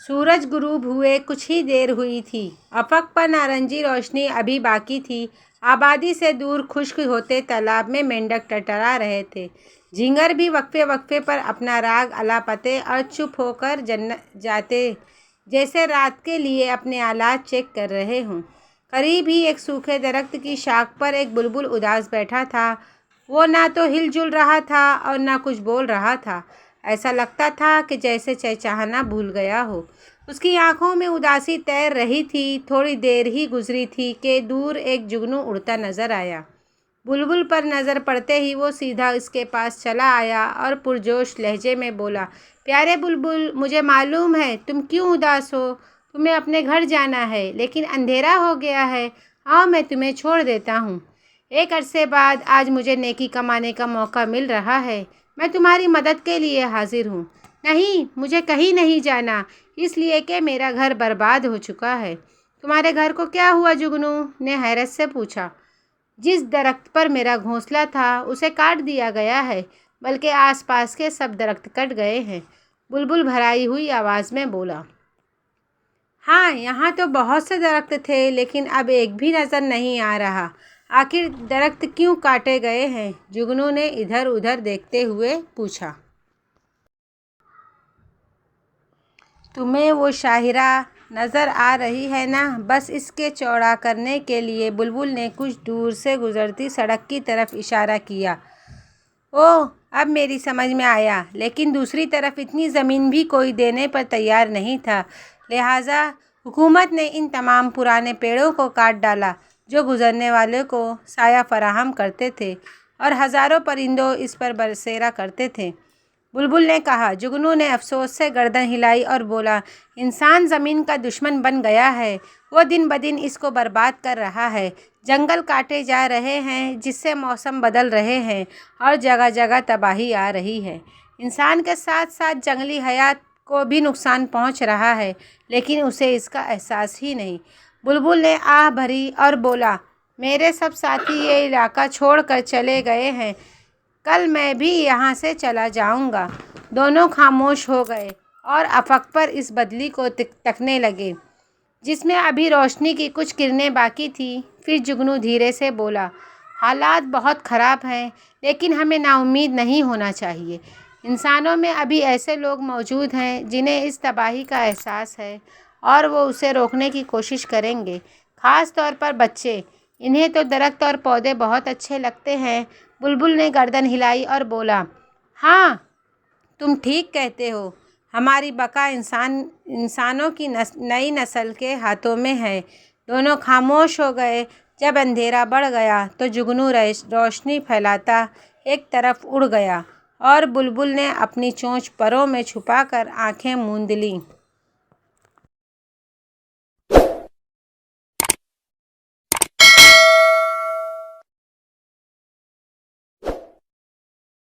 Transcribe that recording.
सूरज गुरूब हुए कुछ ही देर हुई थी। अफक पर नारंगी रोशनी अभी बाकी थी। आबादी से दूर खुश्क होते तालाब में मेंढक टटरा रहे थे। झींगर भी वक्फे वक्फे पर अपना राग अलापते और चुप होकर जाते, जैसे रात के लिए अपने आलात चेक कर रहे हों। करीब ही एक सूखे दरख्त की शाख पर एक बुलबुल उदास बैठा था। वो ना तो हिलजुल रहा था और ना कुछ बोल रहा था। ऐसा लगता था कि जैसे चहचहाना भूल गया हो। उसकी आंखों में उदासी तैर रही थी। थोड़ी देर ही गुजरी थी कि दूर एक जुगनू उड़ता नजर आया। बुलबुल पर नज़र पड़ते ही वो सीधा इसके पास चला आया और पुरजोश लहजे में बोला, प्यारे बुलबुल, मुझे मालूम है तुम क्यों उदास हो। तुम्हें अपने घर जाना है, लेकिन अंधेरा हो गया है। आओ, मैं तुम्हें छोड़ देता हूँ। एक अरसे बाद आज मुझे नेकी कमाने का मौका मिल रहा है। मैं तुम्हारी मदद के लिए हाजिर हूँ। नहीं, मुझे कहीं नहीं जाना, इसलिए कि मेरा घर बर्बाद हो चुका है। तुम्हारे घर को क्या हुआ? जुगनू ने हैरत से पूछा। जिस दरख्त पर मेरा घोंसला था उसे काट दिया गया है, बल्कि आसपास के सब दरख्त कट गए हैं। बुलबुल भराई हुई आवाज़ में बोला। हाँ, यहाँ तो बहुत से दरख्त थे, लेकिन अब एक भी नज़र नहीं आ रहा। आखिर दरख्त क्यों काटे गए हैं? जुगनू ने इधर उधर देखते हुए पूछा। तुम्हें वो शाहिरा नज़र आ रही है ना? बस इसके चौड़ा करने के लिए बुलबुल ने कुछ दूर से गुजरती सड़क की तरफ इशारा किया। ओह, अब मेरी समझ में आया, लेकिन दूसरी तरफ इतनी ज़मीन भी कोई देने पर तैयार नहीं था। लिहाजा हुकूमत ने इन तमाम पुराने पेड़ों को काट डाला जो गुज़रने वाले को साया फराहम करते थे, और हज़ारों परिंदों इस पर बसेरा करते थे। बुलबुल ने कहा। जुगनू ने अफसोस से गर्दन हिलाई और बोला, इंसान ज़मीन का दुश्मन बन गया है। वो दिन ब दिन इसको बर्बाद कर रहा है। जंगल काटे जा रहे हैं, जिससे मौसम बदल रहे हैं और जगह जगह तबाही आ रही है। इंसान के साथ साथ जंगली हयात को भी नुकसान पहुंच रहा है, लेकिन उसे इसका एहसास ही नहीं। बुलबुल ने आह भरी और बोला, मेरे सब साथी ये इलाका छोड़कर चले गए हैं। कल मैं भी यहाँ से चला जाऊँगा। दोनों खामोश हो गए और अफक पर इस बदली को तकने लगे, जिसमें अभी रोशनी की कुछ किरणें बाकी थी। फिर जुगनू धीरे से बोला, हालात बहुत ख़राब हैं, लेकिन हमें नाउम्मीद नहीं होना चाहिए। इंसानों में अभी ऐसे लोग मौजूद हैं जिन्हें इस तबाही का एहसास है, और वो उसे रोकने की कोशिश करेंगे, ख़ास तौर पर बच्चे। इन्हें तो दरख्त और पौधे बहुत अच्छे लगते हैं। बुलबुल ने गर्दन हिलाई और बोला, हाँ, तुम ठीक कहते हो। हमारी बका इंसानों की नई नस्ल के हाथों में है। दोनों खामोश हो गए। जब अंधेरा बढ़ गया तो जुगनू रोशनी फैलाता एक तरफ उड़ गया और बुलबुल ने अपनी चोंच परों में छुपाकर आंखें मूंद लीं।